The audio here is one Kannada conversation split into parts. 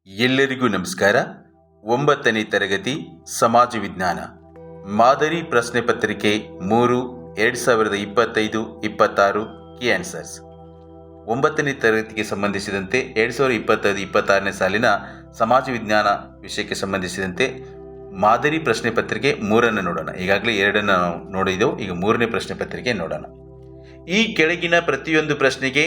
ಎಲ್ಲರಿಗೂ ನಮಸ್ಕಾರ. 9ನೇ ತರಗತಿ ಸಮಾಜ ವಿಜ್ಞಾನ ಮಾದರಿ ಪ್ರಶ್ನೆ ಪತ್ರಿಕೆ 3 2025-26 ಕೀ ಆನ್ಸರ್ಸ್. 9ನೇ ತರಗತಿಗೆ ಸಂಬಂಧಿಸಿದಂತೆ 2025-26ನೇ ಸಾಲಿನ ಸಮಾಜ ವಿಜ್ಞಾನ ವಿಷಯಕ್ಕೆ ಸಂಬಂಧಿಸಿದಂತೆ ಮಾದರಿ ಪ್ರಶ್ನೆ ಪತ್ರಿಕೆ 3 ನೋಡೋಣ. ಈಗಾಗಲೇ 2 ನಾವು ನೋಡಿದೆವು, ಈಗ 3ನೇ ಪ್ರಶ್ನೆ ಪತ್ರಿಕೆ ನೋಡೋಣ. ಈ ಕೆಳಗಿನ ಪ್ರತಿಯೊಂದು ಪ್ರಶ್ನೆಗೆ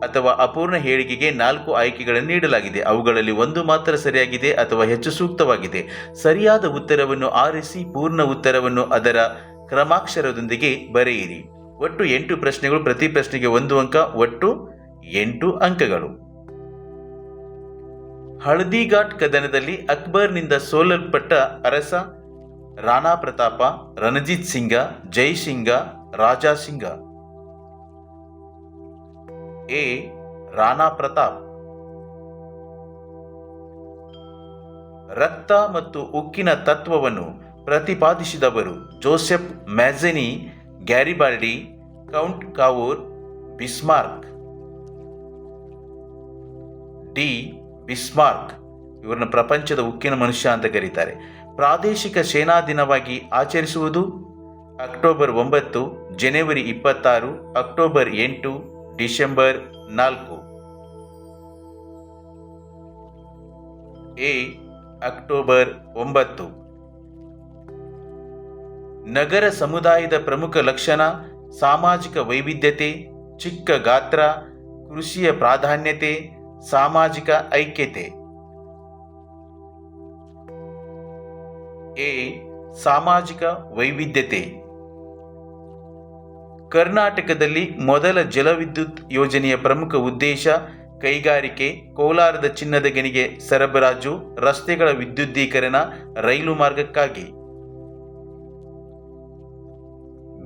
ಅಥವಾ ಅಪೂರ್ಣ ಹೇಳಿಕೆಗೆ 4 ಆಯ್ಕೆಗಳನ್ನು ನೀಡಲಾಗಿದೆ. ಅವುಗಳಲ್ಲಿ ಒಂದು ಮಾತ್ರ ಸರಿಯಾಗಿದೆ ಅಥವಾ ಹೆಚ್ಚು ಸೂಕ್ತವಾಗಿದೆ. ಸರಿಯಾದ ಉತ್ತರವನ್ನು ಆರಿಸಿ ಪೂರ್ಣ ಉತ್ತರವನ್ನು ಅದರ ಕ್ರಮಾಕ್ಷರದೊಂದಿಗೆ ಬರೆಯಿರಿ. ಒಟ್ಟು 8 ಪ್ರಶ್ನೆಗಳು, ಪ್ರತಿ ಪ್ರಶ್ನೆಗೆ 1 ಅಂಕ, ಒಟ್ಟು 8 ಅಂಕಗಳು. ಹಳದಿಘಾಟ್ ಕದನದಲ್ಲಿ ಅಕ್ಬರ್ನಿಂದ ಸೋಲಲ್ಪಟ್ಟ ಅರಸ ರಾಣಾ ಪ್ರತಾಪ, ರಣಜಿತ್ ಸಿಂಗ, ಜೈಸಿಂಗ, ರಾಜಾ ಸಿಂಗ. ಎ. ರಾಣಾ ಪ್ರತಾಪ್. ರಕ್ತ ಮತ್ತು ಉಕ್ಕಿನ ತತ್ವವನ್ನು ಪ್ರತಿಪಾದಿಸಿದವರು Joseph Mazzini, Garibaldi, count Cavour, Bismarck. D. Bismarck. ಇವರನ್ನು ಪ್ರಪಂಚದ ಉಕ್ಕಿನ ಮನುಷ್ಯ ಅಂತ ಕರೀತಾರೆ. ಪ್ರಾದೇಶಿಕ ಸೇನಾ ದಿನವಾಗಿ ಆಚರಿಸುವುದು October 9, January 26, October 8, December 4. A. October 9. ನಗರ ಸಮುದಾಯದ ಪ್ರಮುಖ ಲಕ್ಷಣ ಸಾಮಾಜಿಕ ವೈವಿಧ್ಯತೆ, ಚಿಕ್ಕ ಗಾತ್ರ, ಕೃಷಿಯ ಪ್ರಾಧಾನ್ಯತೆ, ಸಾಮಾಜಿಕ ಐಕ್ಯತೆ. ಎ. ಸಾಮಾಜಿಕ ವೈವಿಧ್ಯತೆ. ಕರ್ನಾಟಕದಲ್ಲಿ ಮೊದಲ ಜಲವಿದ್ಯುತ್ ಯೋಜನೆಯ ಪ್ರಮುಖ ಉದ್ದೇಶ ಕೈಗಾರಿಕೆ, ಕೋಲಾರದ ಚಿನ್ನದ ಗಣಿಗೆ ಸರಬರಾಜು, ರಸ್ತೆಗಳ ವಿದ್ಯುದ್ದೀಕರಣ, ರೈಲು ಮಾರ್ಗಕ್ಕಾಗಿ.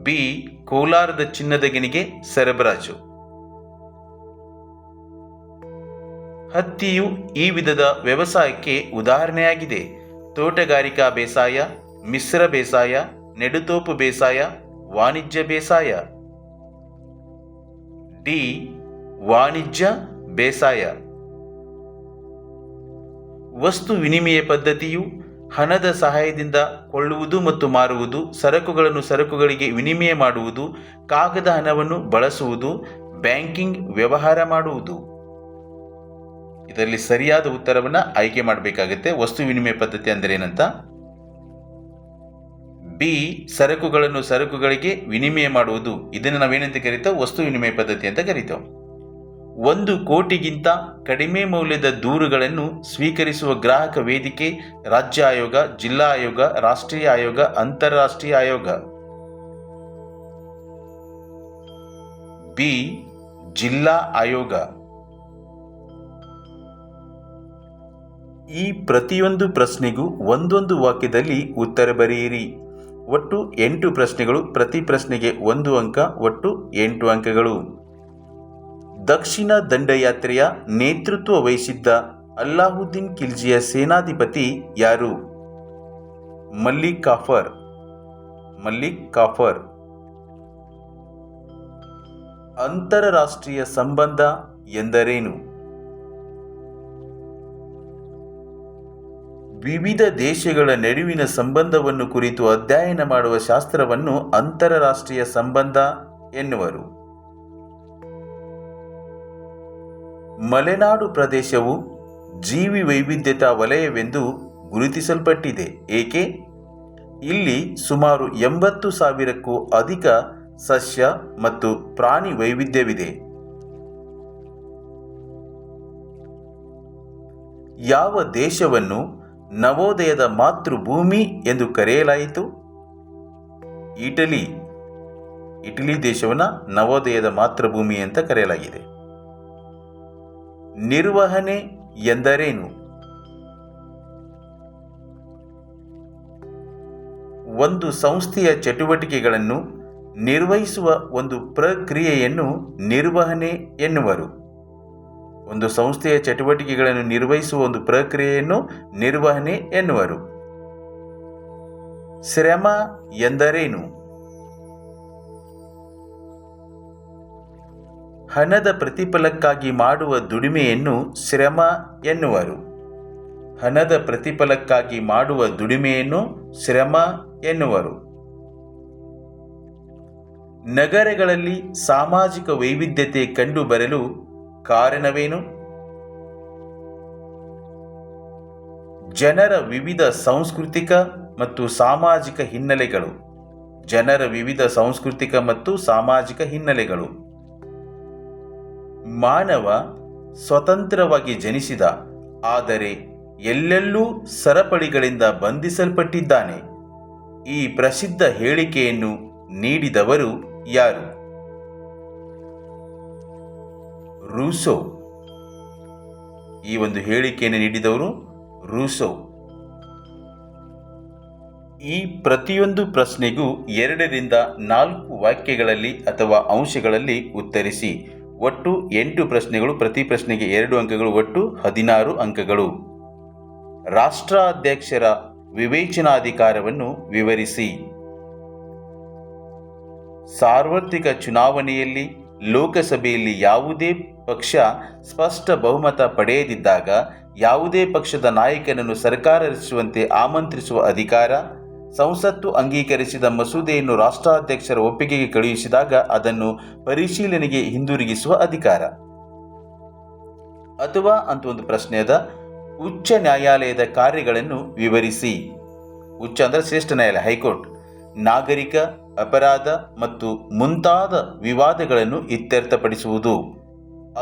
ಬಿ. ಕೋಲಾರದ ಚಿನ್ನದ ಗಣಿಗೆ ಸರಬರಾಜು. ಹತ್ತಿಯು ಈ ವಿಧದ ವ್ಯವಸಾಯಕ್ಕೆ ಉದಾಹರಣೆಯಾಗಿದೆ. ತೋಟಗಾರಿಕಾ ಬೇಸಾಯ, ಮಿಶ್ರ ಬೇಸಾಯ, ನೆಡುತೋಪು ಬೇಸಾಯ, ವಾಣಿಜ್ಯ ಬೇಸಾಯ. ಡಿ. ವಾಣಿಜ್ಯ ಬೇಸಾಯ. ವಸ್ತು ವಿನಿಮಯ ಪದ್ಧತಿಯು ಹಣದ ಸಹಾಯದಿಂದ ಕೊಳ್ಳುವುದು ಮತ್ತು ಮಾರುವುದು, ಸರಕುಗಳನ್ನು ಸರಕುಗಳಿಗೆ ವಿನಿಮಯ ಮಾಡುವುದು, ಕಾಗದ ಹಣವನ್ನು ಬಳಸುವುದು, ಬ್ಯಾಂಕಿಂಗ್ ವ್ಯವಹಾರ ಮಾಡುವುದು. ಇದರಲ್ಲಿ ಸರಿಯಾದ ಉತ್ತರವನ್ನು ಆಯ್ಕೆ ಮಾಡಬೇಕಾಗುತ್ತೆ. ವಸ್ತು ವಿನಿಮಯ ಪದ್ಧತಿ ಅಂದರೆ ಏನಂತ? ಬಿ. ಸರಕುಗಳನ್ನು ಸರಕುಗಳಿಗೆ ವಿನಿಮಯ ಮಾಡುವುದು. ಇದನ್ನು ನಾವೇನಂತ ಕರೀತೇವೆ? ವಸ್ತು ವಿನಿಮಯ ಪದ್ಧತಿ ಅಂತ ಕರೀತೇವೆ. 1 ಕೋಟಿಗಿಂತ ಕಡಿಮೆ ಮೌಲ್ಯದ ದೂರುಗಳನ್ನು ಸ್ವೀಕರಿಸುವ ಗ್ರಾಹಕ ವೇದಿಕೆ ರಾಜ್ಯ ಆಯೋಗ, ಜಿಲ್ಲಾ ಆಯೋಗ, ರಾಷ್ಟ್ರೀಯ ಆಯೋಗ, ಅಂತಾರಾಷ್ಟ್ರೀಯ ಆಯೋಗ. ಬಿ. ಜಿಲ್ಲಾ ಆಯೋಗ. ಈ ಪ್ರತಿಯೊಂದು ಪ್ರಶ್ನೆಗೂ ಒಂದೊಂದು ವಾಕ್ಯದಲ್ಲಿ ಉತ್ತರ ಬರೆಯಿರಿ. ಒಟ್ಟು 8 ಪ್ರಶ್ನೆಗಳು, ಪ್ರತಿ ಪ್ರಶ್ನೆಗೆ 1 ಅಂಕ, ಒಟ್ಟು 8 ಅಂಕಗಳು. ದಕ್ಷಿಣ ದಂಡಯಾತ್ರೆಯ ನೇತೃತ್ವ ವಹಿಸಿದ್ದ ಅಲ್ಲಾವುದ್ದೀನ್ ಖಿಲ್ಜಿಯ ಸೇನಾಧಿಪತಿ ಯಾರು? ಮಲ್ಲಿಕ್ ಕಾಫರ್. ಮಲ್ಲಿಕ್ ಕಾಫರ್. ಅಂತಾರಾಷ್ಟ್ರೀಯ ಸಂಬಂಧ ಎಂದರೇನು? ವಿವಿಧ ದೇಶಗಳ ನಡುವಿನ ಸಂಬಂಧವನ್ನು ಕುರಿತು ಅಧ್ಯಯನ ಮಾಡುವ ಶಾಸ್ತ್ರವನ್ನು ಅಂತಾರಾಷ್ಟ್ರೀಯ ಸಂಬಂಧ ಎನ್ನುವರು. ಮಲೆನಾಡು ಪ್ರದೇಶವು ಜೀವಿ ವೈವಿಧ್ಯತಾ ವಲಯವೆಂದು ಗುರುತಿಸಲ್ಪಟ್ಟಿದೆ. ಏಕೆ? ಇಲ್ಲಿ ಸುಮಾರು 80,000ಕ್ಕೂ ಅಧಿಕ ಸಸ್ಯ ಮತ್ತು ಪ್ರಾಣಿ ವೈವಿಧ್ಯವಿದೆ. ಯಾವ ದೇಶವನ್ನು ನವೋದಯದ ಮಾತೃಭೂಮಿ ಎಂದು ಕರೆಯಲಾಯಿತು? ಇಟಲಿ. ಇಟಲಿ ದೇಶವನ್ನು ನವೋದಯದ ಮಾತೃಭೂಮಿ ಅಂತ ಕರೆಯಲಾಗಿದೆ. ನಿರ್ವಹಣೆ ಎಂದರೇನು? ಒಂದು ಸಂಸ್ಥೆಯ ಚಟುವಟಿಕೆಗಳನ್ನು ನಿರ್ವಹಿಸುವ ಒಂದು ಪ್ರಕ್ರಿಯೆಯನ್ನು ನಿರ್ವಹಣೆ ಎನ್ನುವರು. ಒಂದು ಸಂಸ್ಥೆಯ ಚಟುವಟಿಕೆಗಳನ್ನು ನಿರ್ವಹಿಸುವ ಒಂದು ಪ್ರಕ್ರಿಯೆಯನ್ನು ನಿರ್ವಹಣೆ ಎನ್ನುವರು. ಶ್ರಮ ಎಂದರೇನು? ಹಣದ ಪ್ರತಿಫಲಕ್ಕಾಗಿ ಮಾಡುವ ದುಡಿಮೆಯನ್ನು ಶ್ರಮ ಎನ್ನುವರು. ಹಣದ ಪ್ರತಿಫಲಕ್ಕಾಗಿ ಮಾಡುವ ದುಡಿಮೆಯನ್ನು ಶ್ರಮ ಎನ್ನುವರು. ನಗರಗಳಲ್ಲಿ ಸಾಮಾಜಿಕ ವೈವಿಧ್ಯತೆ ಕಂಡುಬರಲು ಕಾರಣವೇನು? ಜನರ ವಿವಿಧ ಸಾಂಸ್ಕೃತಿಕ ಮತ್ತು ಸಾಮಾಜಿಕ ಹಿನ್ನೆಲೆಗಳು. ಜನರ ವಿವಿಧ ಸಾಂಸ್ಕೃತಿಕ ಮತ್ತು ಸಾಮಾಜಿಕ ಹಿನ್ನೆಲೆಗಳು. ಮಾನವ ಸ್ವತಂತ್ರವಾಗಿ ಜನಿಸಿದ, ಆದರೆ ಎಲ್ಲೆಲ್ಲೂ ಸರಪಳಿಗಳಿಂದ ಬಂಧಿಸಲ್ಪಟ್ಟಿದ್ದಾನೆ. ಈ ಪ್ರಸಿದ್ಧ ಹೇಳಿಕೆಯನ್ನು ನೀಡಿದವರು ಯಾರು? ರೂಸೋ. ಈ ಒಂದು ಹೇಳಿಕೆಯನ್ನು ನೀಡಿದವರು ರೂಸೋ. ಈ ಪ್ರತಿಯೊಂದು ಪ್ರಶ್ನೆಗೂ 2ರಿಂದ 4 ವಾಕ್ಯಗಳಲ್ಲಿ ಅಥವಾ ಅಂಶಗಳಲ್ಲಿ ಉತ್ತರಿಸಿ. ಒಟ್ಟು 8 ಪ್ರಶ್ನೆಗಳು, ಪ್ರತಿ ಪ್ರಶ್ನೆಗೆ 2 ಅಂಕಗಳು, ಒಟ್ಟು 16 ಅಂಕಗಳು. ರಾಷ್ಟ್ರಾಧ್ಯಕ್ಷರ ವಿವೇಚನಾಧಿಕಾರವನ್ನು ವಿವರಿಸಿ. ಸಾರ್ವತ್ರಿಕ ಚುನಾವಣೆಯಲ್ಲಿ ಲೋಕಸಭೆಯಲ್ಲಿ ಯಾವುದೇ ಪಕ್ಷ ಸ್ಪಷ್ಟ ಬಹುಮತ ಪಡೆಯದಿದ್ದಾಗ ಯಾವುದೇ ಪಕ್ಷದ ನಾಯಕನನ್ನು ಸರ್ಕಾರ ರಚಿಸುವಂತೆ ಆಮಂತ್ರಿಸುವ ಅಧಿಕಾರ. ಸಂಸತ್ತು ಅಂಗೀಕರಿಸಿದ ಮಸೂದೆಯನ್ನು ರಾಷ್ಟ್ರಾಧ್ಯಕ್ಷರ ಒಪ್ಪಿಗೆಗೆ ಕಳುಹಿಸಿದಾಗ ಅದನ್ನು ಪರಿಶೀಲನೆಗೆ ಹಿಂದಿರುಗಿಸುವ ಅಧಿಕಾರ. ಅಥವಾ ಅಂತ ಒಂದು ಪ್ರಶ್ನೆ ಅದ. ಉಚ್ಚ ನ್ಯಾಯಾಲಯದ ಕಾರ್ಯಗಳನ್ನು ವಿವರಿಸಿ. ಉಚ್ಚ ಅಂದರೆ ಶ್ರೇಷ್ಠ ನ್ಯಾಯಾಲಯ, ಹೈಕೋರ್ಟ್. ನಾಗರಿಕ, ಅಪರಾಧ ಮತ್ತು ಮುಂತಾದ ವಿವಾದಗಳನ್ನು ಇತ್ಯರ್ಥಪಡಿಸುವುದು.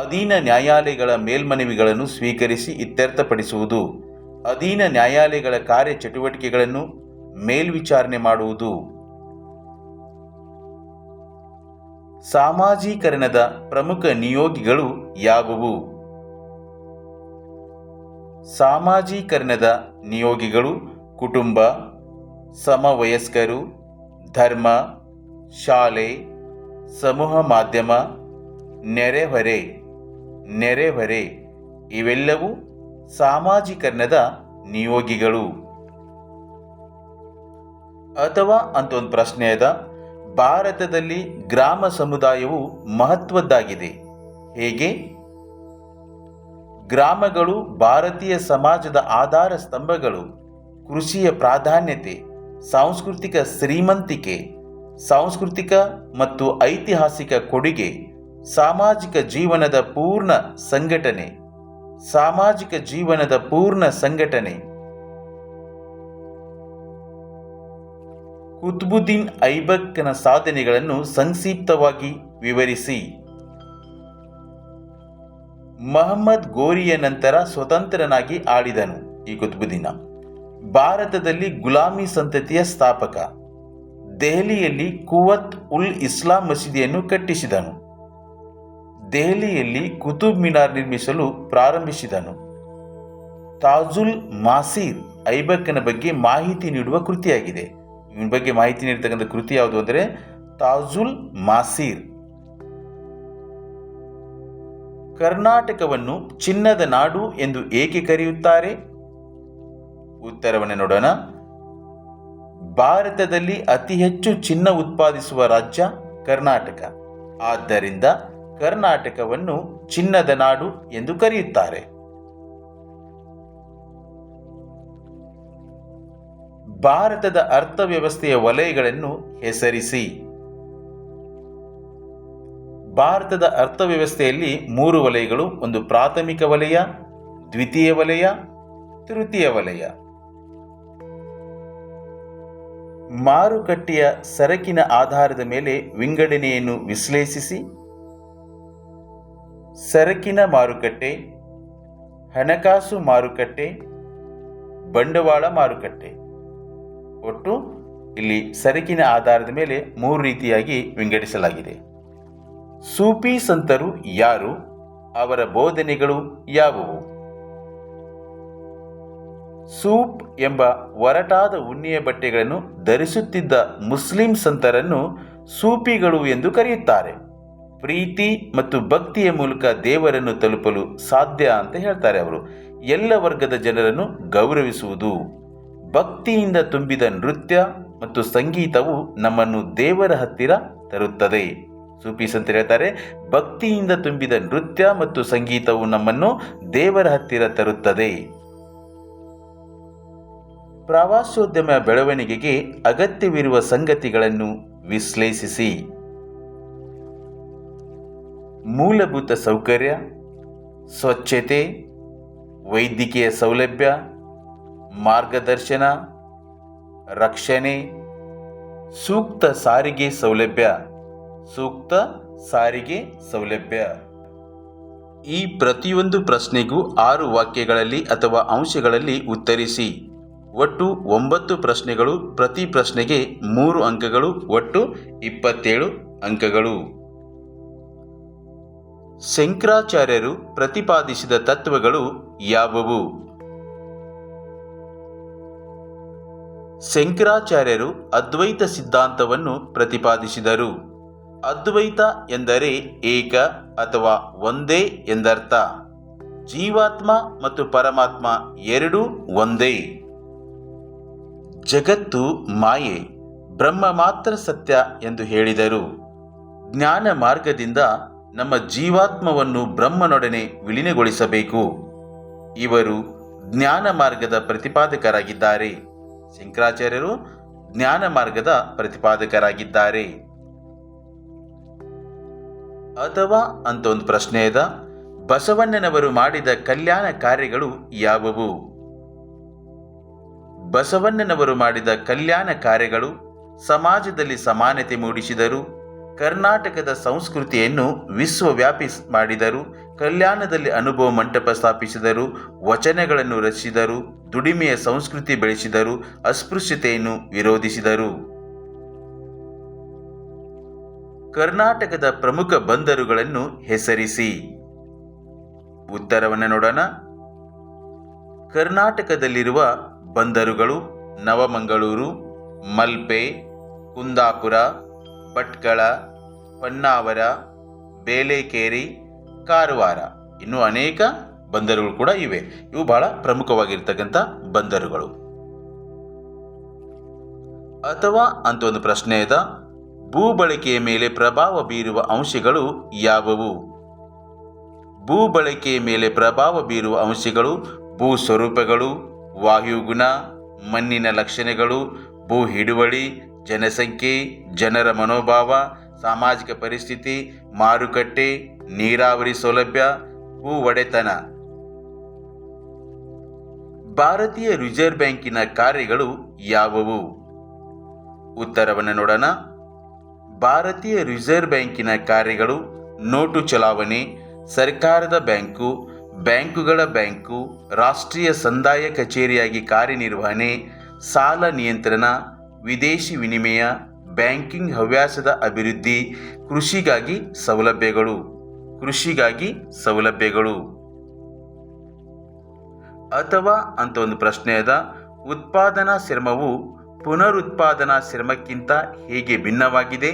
ಅಧೀನ ನ್ಯಾಯಾಲಯಗಳ ಮೇಲ್ಮನವಿಗಳನ್ನು ಸ್ವೀಕರಿಸಿ ಇತ್ಯರ್ಥಪಡಿಸುವುದು. ಅಧೀನ ನ್ಯಾಯಾಲಯಗಳ ಕಾರ್ಯಚಟುವಟಿಕೆಗಳನ್ನು ಮೇಲ್ವಿಚಾರಣೆ ಮಾಡುವುದು. ಸಾಮಾಜೀಕರಣದ ಪ್ರಮುಖ ನಿಯೋಗಿಗಳು ಯಾವುವು? ಸಾಮಾಜೀಕರಣದ ನಿಯೋಗಿಗಳು ಕುಟುಂಬ, ಸಮವಯಸ್ಕರು, ಧರ್ಮ, ಶಾಲೆ, ಸಮೂಹ ಮಾಧ್ಯಮ, ನೆರೆಹೊರೆ ಇವೆಲ್ಲವೂ ಸಾಮಾಜೀಕರಣದ ನಿಯೋಗಿಗಳು. ಅಥವಾ ಅಂತ ಒಂದು ಪ್ರಶ್ನೆ ಅದ. ಭಾರತದಲ್ಲಿ ಗ್ರಾಮ ಸಮುದಾಯವು ಮಹತ್ವದ್ದಾಗಿದೆ. ಹೇಗೆ? ಗ್ರಾಮಗಳು ಭಾರತೀಯ ಸಮಾಜದ ಆಧಾರ ಸ್ತಂಭಗಳು. ಕೃಷಿಯ ಪ್ರಾಧಾನ್ಯತೆ, ಸಾಂಸ್ಕೃತಿಕ ಶ್ರೀಮಂತಿಕೆ, ಸಾಂಸ್ಕೃತಿಕ ಮತ್ತು ಐತಿಹಾಸಿಕ ಕೊಡುಗೆ, ಸಾಮಾಜಿಕ ಜೀವನದ ಪೂರ್ಣ ಸಂಘಟನೆ. ಕುತುಬುದ್ದೀನ್ ಐಬಕ್ನ ಸಾಧನೆಗಳನ್ನು ಸಂಕ್ಷಿಪ್ತವಾಗಿ ವಿವರಿಸಿ. ಮಹಮ್ಮದ್ ಗೋರಿಯ ನಂತರ ಸ್ವತಂತ್ರನಾಗಿ ಆಳಿದನು ಈ ಕುತುಬುದ್ದೀನ. ಭಾರತದಲ್ಲಿ ಗುಲಾಮಿ ಸಂತತಿಯ ಸ್ಥಾಪಕ. ದೆಹಲಿಯಲ್ಲಿ ಕುವತ್ ಉಲ್ ಇಸ್ಲಾಂ ಮಸೀದಿಯನ್ನು ಕಟ್ಟಿಸಿದನು. ದೆಹಲಿಯಲ್ಲಿ ಕುತುಬ್ ಮಿನಾರ್ ನಿರ್ಮಿಸಲು ಪ್ರಾರಂಭಿಸಿದನು. ತಾಜುಲ್ ಮಾಸೀರ್ ಐಬಕ್ನ ಬಗ್ಗೆ ಮಾಹಿತಿ ನೀಡುವ ಕೃತಿಯಾಗಿದೆ. ಇವನ ಬಗ್ಗೆ ಮಾಹಿತಿ ನೀಡತಕ್ಕಂಥ ಕೃತಿ ಯಾವುದು ಅಂದರೆ ತಾಜುಲ್ ಮಾಸೀರ್. ಕರ್ನಾಟಕವನ್ನು ಚಿನ್ನದ ನಾಡು ಎಂದು ಏಕೆ ಕರೆಯುತ್ತಾರೆ? ಉತ್ತರವನ್ನು ನೋಡೋಣ. ಭಾರತದಲ್ಲಿ ಅತಿ ಹೆಚ್ಚು ಚಿನ್ನ ಉತ್ಪಾದಿಸುವ ರಾಜ್ಯ ಕರ್ನಾಟಕ. ಆದ್ದರಿಂದ ಕರ್ನಾಟಕವನ್ನು ಚಿನ್ನದ ನಾಡು ಎಂದು ಕರೆಯುತ್ತಾರೆ. ಭಾರತದ ಅರ್ಥವ್ಯವಸ್ಥೆಯ ವಲಯಗಳನ್ನು ಹೆಸರಿಸಿ. ಭಾರತದ ಅರ್ಥವ್ಯವಸ್ಥೆಯಲ್ಲಿ 3 ವಲಯಗಳು. ಒಂದು ಪ್ರಾಥಮಿಕ ವಲಯ, ದ್ವಿತೀಯ ವಲಯ, ತೃತೀಯ ವಲಯ. ಮಾರುಕಟ್ಟೆಯ ಸರಕಿನ ಆಧಾರದ ಮೇಲೆ ವಿಂಗಡಣೆಯನ್ನು ವಿಶ್ಲೇಷಿಸಿ. ಸರಕಿನ ಮಾರುಕಟ್ಟೆ, ಹಣಕಾಸು ಮಾರುಕಟ್ಟೆ, ಬಂಡವಾಳ ಮಾರುಕಟ್ಟೆ. ಒಟ್ಟು ಇಲ್ಲಿ ಸರಕಿನ ಆಧಾರದ ಮೇಲೆ 3 ರೀತಿಯಾಗಿ ವಿಂಗಡಿಸಲಾಗಿದೆ. ಸೂಫಿ ಸಂತರು ಯಾರು? ಅವರ ಬೋಧನೆಗಳು ಯಾವುವು? ಸೂಫ್ ಎಂಬ ಒರಟಾದ ಉಣ್ಣೆಯ ಬಟ್ಟೆಗಳನ್ನು ಧರಿಸುತ್ತಿದ್ದ ಮುಸ್ಲಿಂ ಸಂತರನ್ನು ಸೂಫಿಗಳು ಎಂದು ಕರೆಯುತ್ತಾರೆ. ಪ್ರೀತಿ ಮತ್ತು ಭಕ್ತಿಯ ಮೂಲಕ ದೇವರನ್ನು ತಲುಪಲು ಸಾಧ್ಯ ಅಂತ ಹೇಳ್ತಾರೆ ಅವರು. ಎಲ್ಲ ವರ್ಗದ ಜನರನ್ನು ಗೌರವಿಸುವುದು. ಭಕ್ತಿಯಿಂದ ತುಂಬಿದ ನೃತ್ಯ ಮತ್ತು ಸಂಗೀತವು ನಮ್ಮನ್ನು ದೇವರ ಹತ್ತಿರ ತರುತ್ತದೆ. ಸೂಫಿ ಸಂತರು ಹೇಳ್ತಾರೆ, ಭಕ್ತಿಯಿಂದ ತುಂಬಿದ ನೃತ್ಯ ಮತ್ತು ಸಂಗೀತವು ನಮ್ಮನ್ನು ದೇವರ ಹತ್ತಿರ ತರುತ್ತದೆ. ಪ್ರವಾಸೋದ್ಯಮ ಬೆಳವಣಿಗೆಗೆ ಅಗತ್ಯವಿರುವ ಸಂಗತಿಗಳನ್ನು ವಿಶ್ಲೇಷಿಸಿ. ಮೂಲಭೂತ ಸೌಕರ್ಯ, ಸ್ವಚ್ಛತೆ, ವೈದ್ಯಕೀಯ ಸೌಲಭ್ಯ, ಮಾರ್ಗದರ್ಶನ, ರಕ್ಷಣೆ, ಸೂಕ್ತ ಸಾರಿಗೆ ಸೌಲಭ್ಯ. ಈ ಪ್ರತಿಯೊಂದು ಪ್ರಶ್ನೆಗೂ 6 ವಾಕ್ಯಗಳಲ್ಲಿ ಅಥವಾ ಅಂಶಗಳಲ್ಲಿ ಉತ್ತರಿಸಿ. ಒಟ್ಟು 9 ಪ್ರಶ್ನೆಗಳು, ಪ್ರತಿ ಪ್ರಶ್ನೆಗೆ 3 ಅಂಕಗಳು, ಒಟ್ಟು 27 ಅಂಕಗಳು. ಶಂಕರಾಚಾರ್ಯರು ಪ್ರತಿಪಾದಿಸಿದ ತತ್ವಗಳು ಯಾವುವು? ಶಂಕರಾಚಾರ್ಯರು ಅದ್ವೈತ ಸಿದ್ಧಾಂತವನ್ನು ಪ್ರತಿಪಾದಿಸಿದರು. ಅದ್ವೈತ ಎಂದರೆ ಏಕ ಅಥವಾ ಒಂದೇ ಎಂದರ್ಥ. ಜೀವಾತ್ಮ ಮತ್ತು ಪರಮಾತ್ಮ ಎರಡೂ ಒಂದೇ. ಜಗತ್ತು ಮಾಯೆ, ಬ್ರಹ್ಮ ಮಾತ್ರ ಸತ್ಯ ಎಂದು ಹೇಳಿದರು. ಜ್ಞಾನ ಮಾರ್ಗದಿಂದ ನಮ್ಮ ಜೀವಾತ್ಮವನ್ನು ಬ್ರಹ್ಮನೊಡನೆ ವಿಲೀನಗೊಳಿಸಬೇಕು. ಇವರು ಜ್ಞಾನ ಮಾರ್ಗದ ಪ್ರತಿಪಾದಕರಾಗಿದ್ದಾರೆ. ಶಂಕರಾಚಾರ್ಯರು ಜ್ಞಾನ ಮಾರ್ಗದ ಪ್ರತಿಪಾದಕರಾಗಿದ್ದಾರೆ. ಅಥವಾ ಅಂತ ಒಂದು ಪ್ರಶ್ನೆ ಇದೆ. ಬಸವಣ್ಣನವರು ಮಾಡಿದ ಕಲ್ಯಾಣ ಕಾರ್ಯಗಳು ಯಾವುವು? ಬಸವಣ್ಣನವರು ಮಾಡಿದ ಕಲ್ಯಾಣ ಕಾರ್ಯಗಳು: ಸಮಾಜದಲ್ಲಿ ಸಮಾನತೆ ಮೂಡಿಸಿದರು, ಕರ್ನಾಟಕದ ಸಂಸ್ಕೃತಿಯನ್ನು ವಿಶ್ವವ್ಯಾಪಿ ಮಾಡಿದರು, ಕಲ್ಯಾಣದಲ್ಲಿ ಅನುಭವ ಮಂಟಪ ಸ್ಥಾಪಿಸಿದರು, ವಚನಗಳನ್ನು ರಚಿಸಿದರು, ದುಡಿಮೆಯ ಸಂಸ್ಕೃತಿ ಬೆಳೆಸಿದರು, ಅಸ್ಪೃಶ್ಯತೆಯನ್ನು ವಿರೋಧಿಸಿದರು. ಕರ್ನಾಟಕದ ಪ್ರಮುಖ ಬಂದರುಗಳನ್ನು ಹೆಸರಿಸಿ. ಉತ್ತರವನ್ನು ನೋಡೋಣ. ಕರ್ನಾಟಕದಲ್ಲಿರುವ ಬಂದರುಗಳು: ನವಮಂಗಳೂರು, ಮಲ್ಪೆ, ಕುಂದಾಪುರ, ಭಟ್ಕಳ, ಹೊನ್ನಾವರ, ಬೇಲೇಕೇರಿ, ಕಾರವಾರ. ಇನ್ನೂ ಅನೇಕ ಬಂದರುಗಳು ಕೂಡ ಇವೆ. ಇವು ಬಹಳ ಪ್ರಮುಖವಾಗಿರ್ತಕ್ಕಂಥ ಬಂದರುಗಳು. ಅಥವಾ ಅಂತ ಒಂದು ಪ್ರಶ್ನೆ ಇದೆ. ಭೂ ಬಳಕೆಯ ಮೇಲೆ ಪ್ರಭಾವ ಬೀರುವ ಅಂಶಗಳು ಯಾವುವು? ಭೂ ಬಳಕೆಯ ಮೇಲೆ ಪ್ರಭಾವ ಬೀರುವ ಅಂಶಗಳು: ಭೂ ಸ್ವರೂಪಗಳು, ವಾಯುಗುಣ, ಮಣ್ಣಿನ ಲಕ್ಷಣಗಳು, ಭೂ ಹಿಡುವಳಿ, ಜನಸಂಖ್ಯೆ, ಜನರ ಮನೋಭಾವ, ಸಾಮಾಜಿಕ ಪರಿಸ್ಥಿತಿ, ಮಾರುಕಟ್ಟೆ, ನೀರಾವರಿ ಸೌಲಭ್ಯ, ಭೂ ಒಡೆತನ. ಭಾರತೀಯ ರಿಸರ್ವ್ ಬ್ಯಾಂಕಿನ ಕಾರ್ಯಗಳು ಯಾವುವು? ಉತ್ತರವನ್ನು ನೋಡೋಣ. ಭಾರತೀಯ ರಿಸರ್ವ್ ಬ್ಯಾಂಕಿನ ಕಾರ್ಯಗಳು: ನೋಟು ಚಲಾವಣೆ, ಸರ್ಕಾರದ ಬ್ಯಾಂಕು, ಬ್ಯಾಂಕುಗಳ ಬ್ಯಾಂಕು, ರಾಷ್ಟ್ರೀಯ ಸಂದಾಯ ಕಚೇರಿಯಾಗಿ ಕಾರ್ಯನಿರ್ವಹಣೆ, ಸಾಲ ನಿಯಂತ್ರಣ, ವಿದೇಶಿ ವಿನಿಮಯ, ಬ್ಯಾಂಕಿಂಗ್ ಹವ್ಯಾಸದ ಅಭಿವೃದ್ಧಿ, ಕೃಷಿಗಾಗಿ ಸೌಲಭ್ಯಗಳು. ಅಥವಾ ಅಂತ ಒಂದು ಪ್ರಶ್ನೆ ಅದ. ಉತ್ಪಾದನಾ ಶ್ರಮವು ಪುನರುತ್ಪಾದನಾ ಶ್ರಮಕ್ಕಿಂತ ಹೇಗೆ ಭಿನ್ನವಾಗಿದೆ?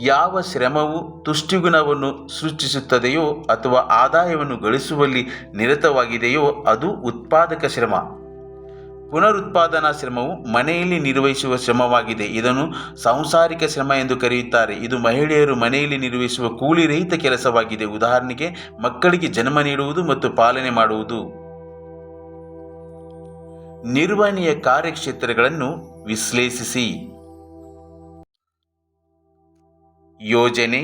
ಯಾವ ಶ್ರಮವು ತುಷ್ಟಿಗುಣವನ್ನು ಸೃಷ್ಟಿಸುತ್ತದೆಯೋ ಅಥವಾ ಆದಾಯವನ್ನು ಗಳಿಸುವಲ್ಲಿ ನಿರತವಾಗಿದೆಯೋ ಅದು ಉತ್ಪಾದಕ ಶ್ರಮ. ಪುನರುತ್ಪಾದನಾ ಶ್ರಮವು ಮನೆಯಲ್ಲಿ ನಿರ್ವಹಿಸುವ ಶ್ರಮವಾಗಿದೆ. ಇದನ್ನು ಸಾಂಸಾರಿಕ ಶ್ರಮ ಎಂದು ಕರೆಯುತ್ತಾರೆ. ಇದು ಮಹಿಳೆಯರು ಮನೆಯಲ್ಲಿ ನಿರ್ವಹಿಸುವ ಕೂಲಿ ರಹಿತ ಕೆಲಸವಾಗಿದೆ. ಉದಾಹರಣೆಗೆ, ಮಕ್ಕಳಿಗೆ ಜನ್ಮ ನೀಡುವುದು ಮತ್ತು ಪಾಲನೆ ಮಾಡುವುದು. ನಿರ್ವಹಣೆಯ ಕಾರ್ಯಕ್ಷೇತ್ರಗಳನ್ನು ವಿಶ್ಲೇಷಿಸಿ. ಯೋಜನೆ,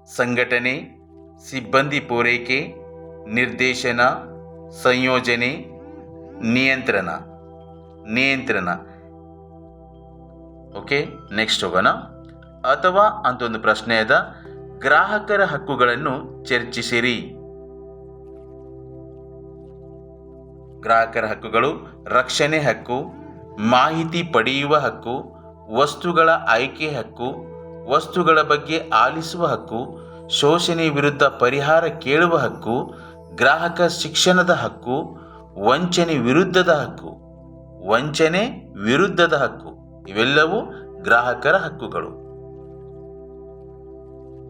ಸಂಘಟನೆ, ಸಿಬ್ಬಂದಿ ಪೂರೈಕೆ, ನಿರ್ದೇಶನ, ಸಂಯೋಜನೆ, ನಿಯಂತ್ರಣ. ಓಕೆ, ನೆಕ್ಸ್ಟ್ ಹೋಗೋಣ. ಅಥವಾ ಅಂತ ಒಂದು ಪ್ರಶ್ನೆ ಅದ. ಗ್ರಾಹಕರ ಹಕ್ಕುಗಳನ್ನು ಚರ್ಚಿಸಿರಿ. ಗ್ರಾಹಕರ ಹಕ್ಕುಗಳು: ರಕ್ಷಣೆ ಹಕ್ಕು, ಮಾಹಿತಿ ಪಡೆಯುವ ಹಕ್ಕು, ವಸ್ತುಗಳ ಆಯ್ಕೆ ಹಕ್ಕು, ವಸ್ತುಗಳ ಬಗ್ಗೆ ಆಲಿಸುವ ಹಕ್ಕು, ಶೋಷಣೆ ವಿರುದ್ಧ ಪರಿಹಾರ ಕೇಳುವ ಹಕ್ಕು, ಗ್ರಾಹಕ ಶಿಕ್ಷಣದ ಹಕ್ಕು, ವಂಚನೆ ವಿರುದ್ಧದ ಹಕ್ಕು. ಇವೆಲ್ಲವೂ ಗ್ರಾಹಕರ ಹಕ್ಕುಗಳು.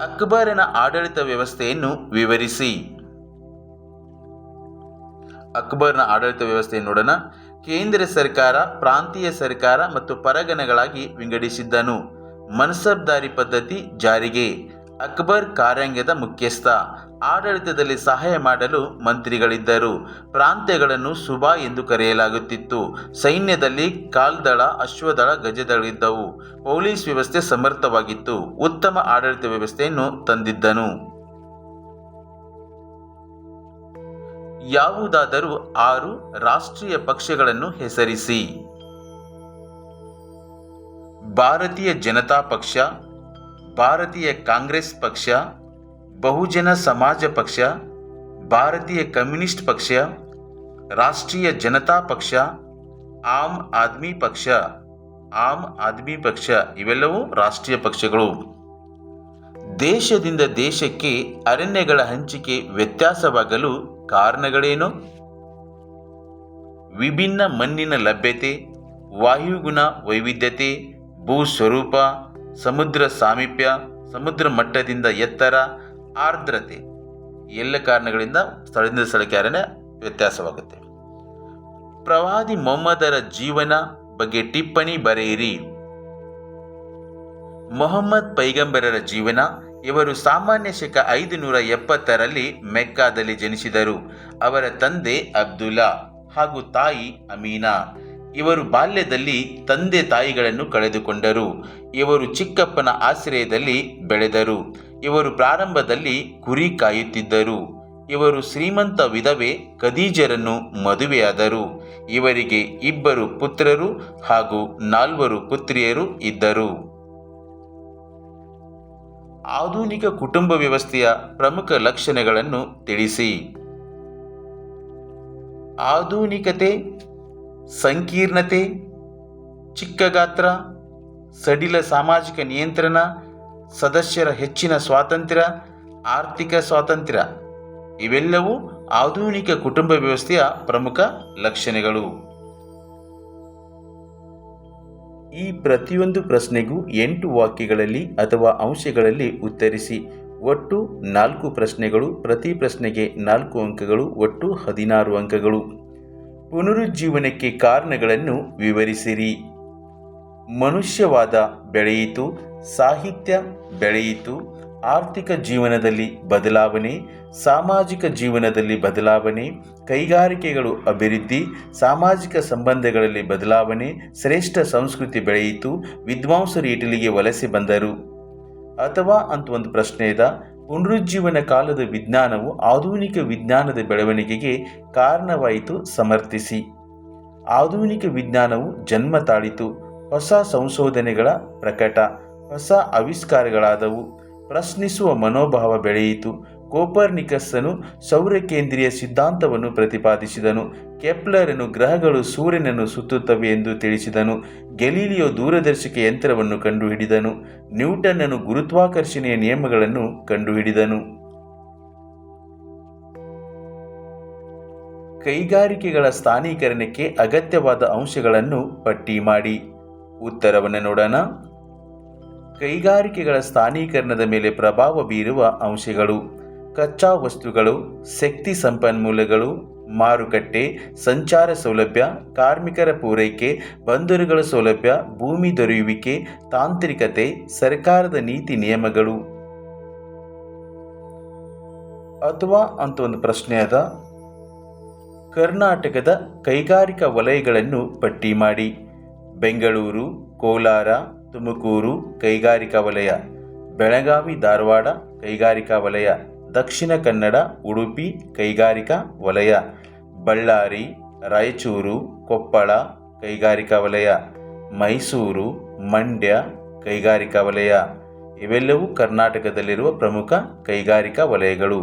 ಅಕ್ಬರನ ಆಡಳಿತ ವ್ಯವಸ್ಥೆಯನ್ನು ವಿವರಿಸಿ. ಅಕ್ಬರ್ನ ಆಡಳಿತ ವ್ಯವಸ್ಥೆಯನ್ನು ನೋಡೋಣ. ಕೇಂದ್ರ ಸರ್ಕಾರ, ಪ್ರಾಂತೀಯ ಸರ್ಕಾರ ಮತ್ತು ಪರಗಣಗಳಾಗಿ ವಿಂಗಡಿಸಿದ್ದನು. ಮನ್ಸಬ್ದಾರಿ ಪದ್ಧತಿ ಜಾರಿಗೆ. ಅಕ್ಬರ್ ಕಾರ್ಯಾಂಗದ ಮುಖ್ಯಸ್ಥ. ಆಡಳಿತದಲ್ಲಿ ಸಹಾಯ ಮಾಡಲು ಮಂತ್ರಿಗಳಿದ್ದರು. ಪ್ರಾಂತ್ಯಗಳನ್ನು ಸುಬಾ ಎಂದು ಕರೆಯಲಾಗುತ್ತಿತ್ತು. ಸೈನ್ಯದಲ್ಲಿ ಕಾಲ್ದಳ, ಅಶ್ವದಳ, ಗಜದಳಗಳಿದ್ದವು. ಪೊಲೀಸ್ ವ್ಯವಸ್ಥೆ ಸಮರ್ಥವಾಗಿತ್ತು. ಉತ್ತಮ ಆಡಳಿತ ವ್ಯವಸ್ಥೆಯನ್ನು ತಂದಿದ್ದನು. ಯಾವುದಾದರೂ 6 ರಾಷ್ಟ್ರೀಯ ಪಕ್ಷಗಳನ್ನು ಹೆಸರಿಸಿ. ಭಾರತೀಯ ಜನತಾ ಪಕ್ಷ, ಭಾರತೀಯ ಕಾಂಗ್ರೆಸ್ ಪಕ್ಷ, ಬಹುಜನ ಸಮಾಜ ಪಕ್ಷ, ಭಾರತೀಯ ಕಮ್ಯುನಿಸ್ಟ್ ಪಕ್ಷ, ರಾಷ್ಟ್ರೀಯ ಜನತಾ ಪಕ್ಷ, ಆಮ್ ಆದ್ಮಿ ಪಕ್ಷ. ಆಮ್ ಆದ್ಮಿ ಪಕ್ಷ ಇವೆಲ್ಲವೂ ರಾಷ್ಟ್ರೀಯ ಪಕ್ಷಗಳು. ದೇಶದಿಂದ ದೇಶಕ್ಕೆ ಅರಣ್ಯಗಳ ಹಂಚಿಕೆ ವ್ಯತ್ಯಾಸವಾಗಲು ಕಾರಣಗಳೇನು? ವಿಭಿನ್ನ ಮಣ್ಣಿನ ಲಭ್ಯತೆ, ವಾಯುಗುಣ ವೈವಿಧ್ಯತೆ, ಭೂ ಸ್ವರೂಪ, ಸಮುದ್ರ ಸಾಮೀಪ್ಯ, ಸಮುದ್ರ ಮಟ್ಟದಿಂದ ಎತ್ತರ, ಆರ್ದ್ರತೆ. ಎಲ್ಲ ಕಾರಣಗಳಿಂದ ಸ್ಥಳದಿಂದ ಸ್ಥಳಕ್ಕೆ ಅರಣ್ಯ ವ್ಯತ್ಯಾಸವಾಗುತ್ತೆ. ಪ್ರವಾದಿ ಮೊಹಮ್ಮದರ ಜೀವನ ಬಗ್ಗೆ ಟಿಪ್ಪಣಿ ಬರೆಯಿರಿ. ಮೊಹಮ್ಮದ್ ಪೈಗಂಬರರ ಜೀವನ. ಇವರು ಸಾಮಾನ್ಯ ಶಕ 570ರಲ್ಲಿ ಮೆಕ್ಕಾದಲ್ಲಿ ಜನಿಸಿದರು. ಅವರ ತಂದೆ ಅಬ್ದುಲ್ಲಾ ಹಾಗೂ ತಾಯಿ ಅಮೀನಾ. ಇವರು ಬಾಲ್ಯದಲ್ಲಿ ತಂದೆ ತಾಯಿಗಳನ್ನು ಕಳೆದುಕೊಂಡರು. ಇವರು ಚಿಕ್ಕಪ್ಪನ ಆಶ್ರಯದಲ್ಲಿ ಬೆಳೆದರು. ಇವರು ಪ್ರಾರಂಭದಲ್ಲಿ ಕುರಿ ಕಾಯುತ್ತಿದ್ದರು. ಇವರು ಶ್ರೀಮಂತ ವಿಧವೆ ಖದೀಜರನ್ನು ಮದುವೆಯಾದರು. ಇವರಿಗೆ 2 ಪುತ್ರರು ಹಾಗೂ 4 ಪುತ್ರಿಯರು ಇದ್ದರು. ಆಧುನಿಕ ಕುಟುಂಬ ವ್ಯವಸ್ಥೆಯ ಪ್ರಮುಖ ಲಕ್ಷಣಗಳನ್ನು ತಿಳಿಸಿ. ಆಧುನಿಕತೆ, ಸಂಕೀರ್ಣತೆ, ಚಿಕ್ಕ ಗಾತ್ರ, ಸಡಿಲ ಸಾಮಾಜಿಕ ನಿಯಂತ್ರಣ, ಸದಸ್ಯರ ಹೆಚ್ಚಿನ ಸ್ವಾತಂತ್ರ್ಯ, ಆರ್ಥಿಕ ಸ್ವಾತಂತ್ರ್ಯ ಇವೆಲ್ಲವೂ ಆಧುನಿಕ ಕುಟುಂಬ ವ್ಯವಸ್ಥೆಯ ಪ್ರಮುಖ ಲಕ್ಷಣಗಳು. ಈ ಪ್ರತಿಯೊಂದು ಪ್ರಶ್ನೆಗೂ 8 ವಾಕ್ಯಗಳಲ್ಲಿ ಅಥವಾ ಅಂಶಗಳಲ್ಲಿ ಉತ್ತರಿಸಿ. ಒಟ್ಟು 4 ಪ್ರಶ್ನೆಗಳು. ಪ್ರತಿ ಪ್ರಶ್ನೆಗೆ 4 ಅಂಕಗಳು. ಒಟ್ಟು 16 ಅಂಕಗಳು. ಪುನರುಜ್ಜೀವನಕ್ಕೆ ಕಾರಣಗಳನ್ನು ವಿವರಿಸಿರಿ. ಮನುಷ್ಯವಾದ ಬೆಳೆಯಿತು, ಸಾಹಿತ್ಯ ಬೆಳೆಯಿತು, ಆರ್ಥಿಕ ಜೀವನದಲ್ಲಿ ಬದಲಾವಣೆ, ಸಾಮಾಜಿಕ ಜೀವನದಲ್ಲಿ ಬದಲಾವಣೆ, ಕೈಗಾರಿಕೆಗಳು ಅಭಿವೃದ್ಧಿ, ಸಾಮಾಜಿಕ ಸಂಬಂಧಗಳಲ್ಲಿ ಬದಲಾವಣೆ, ಶ್ರೇಷ್ಠ ಸಂಸ್ಕೃತಿ ಬೆಳೆಯಿತು, ವಿದ್ವಾಂಸರು ಇಟಲಿಗೆ ವಲಸೆ ಬಂದರು. ಅಥವಾ ಅಂತ ಒಂದು ಪ್ರಶ್ನೆ ಇದೆ. ಪುನರುಜ್ಜೀವನ ಕಾಲದ ವಿಜ್ಞಾನವು ಆಧುನಿಕ ವಿಜ್ಞಾನದ ಬೆಳವಣಿಗೆಗೆ ಕಾರಣವಾಯಿತು ಸಮರ್ಥಿಸಿ. ಆಧುನಿಕ ವಿಜ್ಞಾನವು ಜನ್ಮ ತಾಳಿತು. ಹೊಸ ಸಂಶೋಧನೆಗಳ ಪ್ರಕಟ, ಹೊಸ ಆವಿಷ್ಕಾರಗಳಾದವು. ಪ್ರಶ್ನಿಸುವ ಮನೋಭಾವ ಬೆಳೆಯಿತು. ಕೋಪರ್ನಿಕಸ್ಸನು ಸೌರಕೇಂದ್ರೀಯ ಸಿದ್ಧಾಂತವನ್ನು ಪ್ರತಿಪಾದಿಸಿದನು. ಕೆಪ್ಲರನು ಗ್ರಹಗಳು ಸೂರ್ಯನನ್ನು ಸುತ್ತುತ್ತವೆ ಎಂದು ತಿಳಿಸಿದನು. ಗೆಲೀಲಿಯೋ ದೂರದರ್ಶಕ ಯಂತ್ರವನ್ನು ಕಂಡುಹಿಡಿದನು. ನ್ಯೂಟನ್ನನು ಗುರುತ್ವಾಕರ್ಷಣೆಯ ನಿಯಮಗಳನ್ನು ಕಂಡುಹಿಡಿದನು. ಕೈಗಾರಿಕೆಗಳ ಸ್ಥಾನೀಕರಣಕ್ಕೆ ಅಗತ್ಯವಾದ ಅಂಶಗಳನ್ನು ಪಟ್ಟಿ ಮಾಡಿ. ಉತ್ತರವನ್ನು ನೋಡೋಣ. ಕೈಗಾರಿಕೆಗಳ ಸ್ಥಾನೀಕರಣದ ಮೇಲೆ ಪ್ರಭಾವ ಬೀರುವ ಅಂಶಗಳು: ಕಚ್ಚಾ ವಸ್ತುಗಳು, ಶಕ್ತಿ ಸಂಪನ್ಮೂಲಗಳು, ಮಾರುಕಟ್ಟೆ, ಸಂಚಾರ ಸೌಲಭ್ಯ, ಕಾರ್ಮಿಕರ ಪೂರೈಕೆ, ಬಂದರುಗಳ ಸೌಲಭ್ಯ, ಭೂಮಿ ದೊರೆಯುವಿಕೆ, ತಾಂತ್ರಿಕತೆ, ಸರ್ಕಾರದ ನೀತಿ ನಿಯಮಗಳು. ಅಥವಾ ಅಂತ ಒಂದು ಪ್ರಶ್ನೆ ಅದ. ಕರ್ನಾಟಕದ ಕೈಗಾರಿಕಾ ವಲಯಗಳನ್ನು ಪಟ್ಟಿ ಮಾಡಿ. ಬೆಂಗಳೂರು, ಕೋಲಾರ, ತುಮಕೂರು ಕೈಗಾರಿಕಾ ವಲಯ, ಬೆಳಗಾವಿ, ಧಾರವಾಡ ಕೈಗಾರಿಕಾ ವಲಯ, ದಕ್ಷಿಣ ಕನ್ನಡ, ಉಡುಪಿ ಕೈಗಾರಿಕಾ ವಲಯ, ಬಳ್ಳಾರಿ, ರಾಯಚೂರು, ಕೊಪ್ಪಳ ಕೈಗಾರಿಕಾ ವಲಯ, ಮೈಸೂರು, ಮಂಡ್ಯ ಕೈಗಾರಿಕಾ ವಲಯ. ಇವೆಲ್ಲವೂ ಕರ್ನಾಟಕದಲ್ಲಿರುವ ಪ್ರಮುಖ ಕೈಗಾರಿಕಾ ವಲಯಗಳು.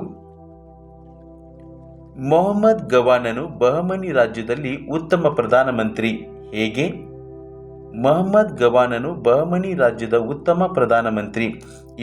ಮೊಹಮ್ಮದ್ ಗವಾನನು ಬಹಮನಿ ರಾಜ್ಯದಲ್ಲಿ ಉತ್ತಮ ಪ್ರಧಾನಮಂತ್ರಿ. ಹೇಗೆ? ಮೊಹಮ್ಮದ್ ಗವಾನನು ಬಹಮನಿ ರಾಜ್ಯದ ಉತ್ತಮ ಪ್ರಧಾನಮಂತ್ರಿ.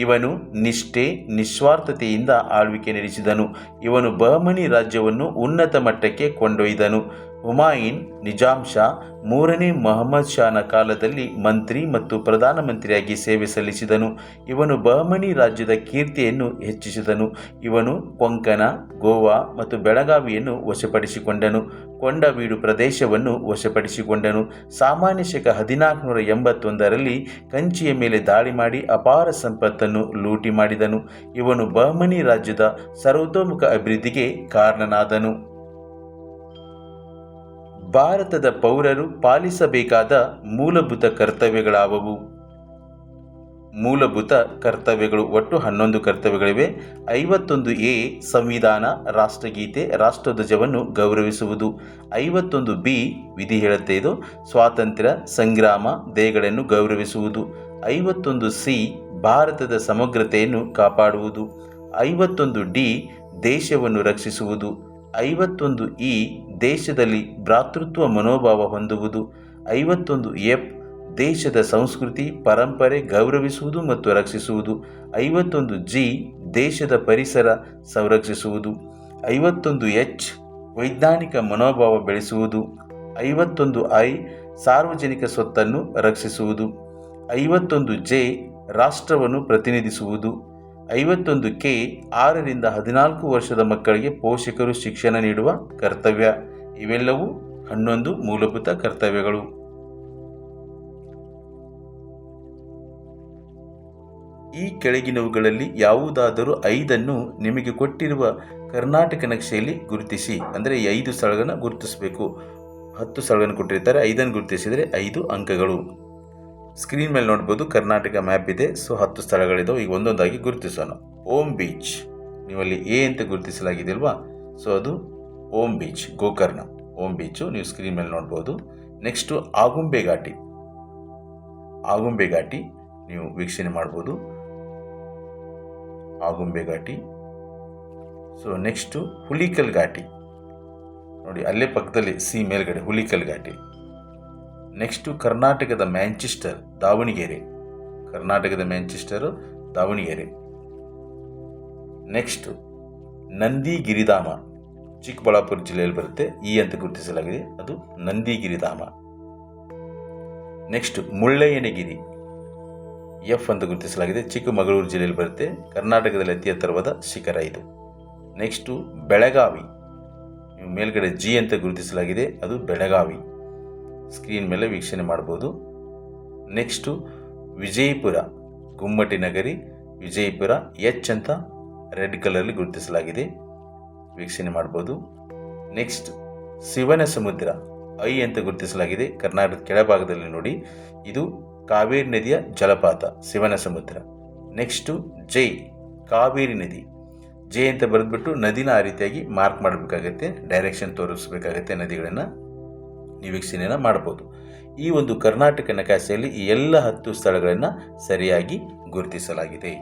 ಇವನು ನಿಷ್ಠೆ, ನಿಸ್ವಾರ್ಥತೆಯಿಂದ ಆಳ್ವಿಕೆ ನಡೆಸಿದನು. ಇವನು ಬಹಮನಿ ರಾಜ್ಯವನ್ನು ಉನ್ನತ ಮಟ್ಟಕ್ಕೆ ಕೊಂಡೊಯ್ದನು. ಹುಮಾಯೂನ್, ನಿಜಾಮ್ ಶಾ, 3ನೇ ಮೊಹಮ್ಮದ್ ಶಾನ ಕಾಲದಲ್ಲಿ ಮಂತ್ರಿ ಮತ್ತು ಪ್ರಧಾನಮಂತ್ರಿಯಾಗಿ ಸೇವೆ ಸಲ್ಲಿಸಿದನು. ಇವನು ಬಹಮನಿ ರಾಜ್ಯದ ಕೀರ್ತಿಯನ್ನು ಹೆಚ್ಚಿಸಿದನು. ಇವನು ಕೊಂಕಣ, ಗೋವಾ ಮತ್ತು ಬೆಳಗಾವಿಯನ್ನು ವಶಪಡಿಸಿಕೊಂಡನು. ಕೊಂಡವೀಡು ಪ್ರದೇಶವನ್ನು ವಶಪಡಿಸಿಕೊಂಡನು. ಸಾಮಾನ್ಯ ಶಕ 1481ರಲ್ಲಿ ಕಂಚಿಯ ಮೇಲೆ ದಾಳಿ ಮಾಡಿ ಅಪಾರ ಸಂಪತ್ತನ್ನು ಸಂಪತ್ತನ್ನು ಲೂಟಿ ಮಾಡಿದನು. ಇವನು ಬಹಮನಿ ರಾಜ್ಯದ ಸರ್ವತೋಮುಖ ಅಭಿವೃದ್ಧಿಗೆ ಕಾರಣನಾದನು. ಭಾರತದ ಪೌರರು ಪಾಲಿಸಬೇಕಾದ ಮೂಲಭೂತ ಕರ್ತವ್ಯಗಳಾವವು? ಮೂಲಭೂತ ಕರ್ತವ್ಯಗಳು ಒಟ್ಟು 11 ಕರ್ತವ್ಯಗಳಿವೆ. 51A ಸಂವಿಧಾನ, ರಾಷ್ಟ್ರಗೀತೆ, ರಾಷ್ಟ್ರಧ್ವಜವನ್ನು ಗೌರವಿಸುವುದು. 51B ವಿಧಿ ಹೇಳುತ್ತೆ, ಇದು ಸ್ವಾತಂತ್ರ್ಯ ಸಂಗ್ರಾಮ ದೇಗಳನ್ನು ಗೌರವಿಸುವುದು. 51C ಭಾರತದ ಸಮಗ್ರತೆಯನ್ನು ಕಾಪಾಡುವುದು. 51D ದೇಶವನ್ನು ರಕ್ಷಿಸುವುದು. 51E ದೇಶದಲ್ಲಿ ಭ್ರಾತೃತ್ವ ಮನೋಭಾವ ಹೊಂದುವುದು. 51F ದೇಶದ ಸಂಸ್ಕೃತಿ ಪರಂಪರೆ ಗೌರವಿಸುವುದು ಮತ್ತು ರಕ್ಷಿಸುವುದು. 51G ದೇಶದ ಪರಿಸರ ಸಂರಕ್ಷಿಸುವುದು. 51H ವೈಜ್ಞಾನಿಕ ಮನೋಭಾವ ಬೆಳೆಸುವುದು. 51I ಸಾರ್ವಜನಿಕ ಸ್ವತ್ತನ್ನು ರಕ್ಷಿಸುವುದು. 51J ರಾಷ್ಟ್ರವನ್ನು ಪ್ರತಿನಿಧಿಸುವುದು. 51K 6 ರಿಂದ 14 ವರ್ಷದ ಮಕ್ಕಳಿಗೆ ಪೋಷಕರು ಶಿಕ್ಷಣ ನೀಡುವ ಕರ್ತವ್ಯ. ಇವೆಲ್ಲವೂ 11 ಮೂಲಭೂತ ಕರ್ತವ್ಯಗಳು. ಈ ಕೆಳಗಿನವುಗಳಲ್ಲಿ ಯಾವುದಾದರೂ 5 ನಿಮಗೆ ಕೊಟ್ಟಿರುವ ಕರ್ನಾಟಕ ನಕ್ಷೆಯಲ್ಲಿ ಗುರುತಿಸಿ. ಅಂದರೆ ಈ 5 ಸ್ಥಳಗಳನ್ನು ಗುರುತಿಸಬೇಕು. 10 ಸ್ಥಳಗಳನ್ನು ಕೊಟ್ಟಿರ್ತಾರೆ, 5 ಗುರುತಿಸಿದರೆ 5 ಅಂಕಗಳು. ಸ್ಕ್ರೀನ್ ಮೇಲೆ ನೋಡ್ಬೋದು, ಕರ್ನಾಟಕ ಮ್ಯಾಪ್ ಇದೆ. ಸೊ 10 ಸ್ಥಳಗಳಿದಾವೆ. ಈಗ ಒಂದೊಂದಾಗಿ ಗುರುತಿಸೋಣ. ಓಂ ಬೀಚ್, ನೀವಲ್ಲಿ ಎ ಅಂತ ಗುರುತಿಸಲಾಗಿದೆ ಅಲ್ವಾ? ಸೊ ಅದು ಓಂ ಬೀಚ್, ಗೋಕರ್ಣ ಓಂ ಬೀಚು, ನೀವು ಸ್ಕ್ರೀನ್ ಮೇಲೆ ನೋಡ್ಬೋದು. ನೆಕ್ಸ್ಟು ಆಗುಂಬೆ ಘಾಟಿ, ಆಗುಂಬೆ ಘಾಟಿ ನೀವು ವೀಕ್ಷಣೆ ಮಾಡ್ಬೋದು, ಆಗುಂಬೆ ಘಾಟಿ. ಸೊ ನೆಕ್ಸ್ಟು ಹುಲಿಕಲ್ ಘಾಟಿ ನೋಡಿ, ಅಲ್ಲೇ ಪಕ್ಕದಲ್ಲಿ ಸಿ ಮೇಲ್ಗಡೆ ಹುಲಿಕಲ್ ಘಾಟಿ. ನೆಕ್ಸ್ಟು ಕರ್ನಾಟಕದ ಮ್ಯಾಂಚೆಸ್ಟರ್ ದಾವಣಗೆರೆ, ಕರ್ನಾಟಕದ ಮ್ಯಾಂಚೆಸ್ಟರು ದಾವಣಗೆರೆ. ನೆಕ್ಸ್ಟು ನಂದಿಗಿರಿಧಾಮ ಚಿಕ್ಕಬಳ್ಳಾಪುರ ಜಿಲ್ಲೆಯಲ್ಲಿ ಬರುತ್ತೆ, ಈ ಅಂತ ಗುರುತಿಸಲಾಗಿದೆ, ಅದು ನಂದಿಗಿರಿಧಾಮ. ನೆಕ್ಸ್ಟ್ ಮುಳ್ಳಯ್ಯನಗಿರಿ ಎಫ್ ಅಂತ ಗುರುತಿಸಲಾಗಿದೆ, ಚಿಕ್ಕಮಗಳೂರು ಜಿಲ್ಲೆಯಲ್ಲಿ ಬರುತ್ತೆ, ಕರ್ನಾಟಕದಲ್ಲಿ ಅತಿ ಎತ್ತರವಾದ ಶಿಖರ ಇದು. ನೆಕ್ಸ್ಟು ಬೆಳಗಾವಿ, ನೀವು ಮೇಲ್ಗಡೆ ಜಿ ಅಂತ ಗುರುತಿಸಲಾಗಿದೆ, ಅದು ಬೆಳಗಾವಿ, ಸ್ಕ್ರೀನ್ ಮೇಲೆ ವೀಕ್ಷಣೆ ಮಾಡ್ಬೋದು. ನೆಕ್ಸ್ಟು ವಿಜಯಪುರ, ಗುಮ್ಮಟಿ ನಗರಿ ವಿಜಯಪುರ, ಎಚ್ ಅಂತ ರೆಡ್ ಕಲರ್ಲಿ ಗುರುತಿಸಲಾಗಿದೆ, ವೀಕ್ಷಣೆ ಮಾಡ್ಬೋದು. ನೆಕ್ಸ್ಟ್ ಶಿವನ ಸಮುದ್ರ ಐ ಅಂತ ಗುರುತಿಸಲಾಗಿದೆ, ಕರ್ನಾಟಕದ ಕೆಳಭಾಗದಲ್ಲಿ ನೋಡಿ, ಇದು ಕಾವೇರಿ ನದಿಯ ಜಲಪಾತ ಶಿವನ ಸಮುದ್ರ. ನೆಕ್ಸ್ಟು ಜೈ ಕಾವೇರಿ ನದಿ, ಜೆ ಅಂತ ಬರೆದ್ಬಿಟ್ಟು ನದಿನ ಆ ರೀತಿಯಾಗಿ ಮಾರ್ಕ್ ಮಾಡಬೇಕಾಗತ್ತೆ, ಡೈರೆಕ್ಷನ್ ತೋರಿಸಬೇಕಾಗತ್ತೆ ನದಿಗಳನ್ನು, ನೀವು ವೀಕ್ಷಣೆಯನ್ನು ಮಾಡ್ಬೋದು. ಈ ಒಂದು ಕರ್ನಾಟಕ ನಕಾಶೆಯಲ್ಲಿ ಈ ಎಲ್ಲ 10 ಸ್ಥಳಗಳನ್ನು ಸರಿಯಾಗಿ ಗುರುತಿಸಲಾಗಿದೆ.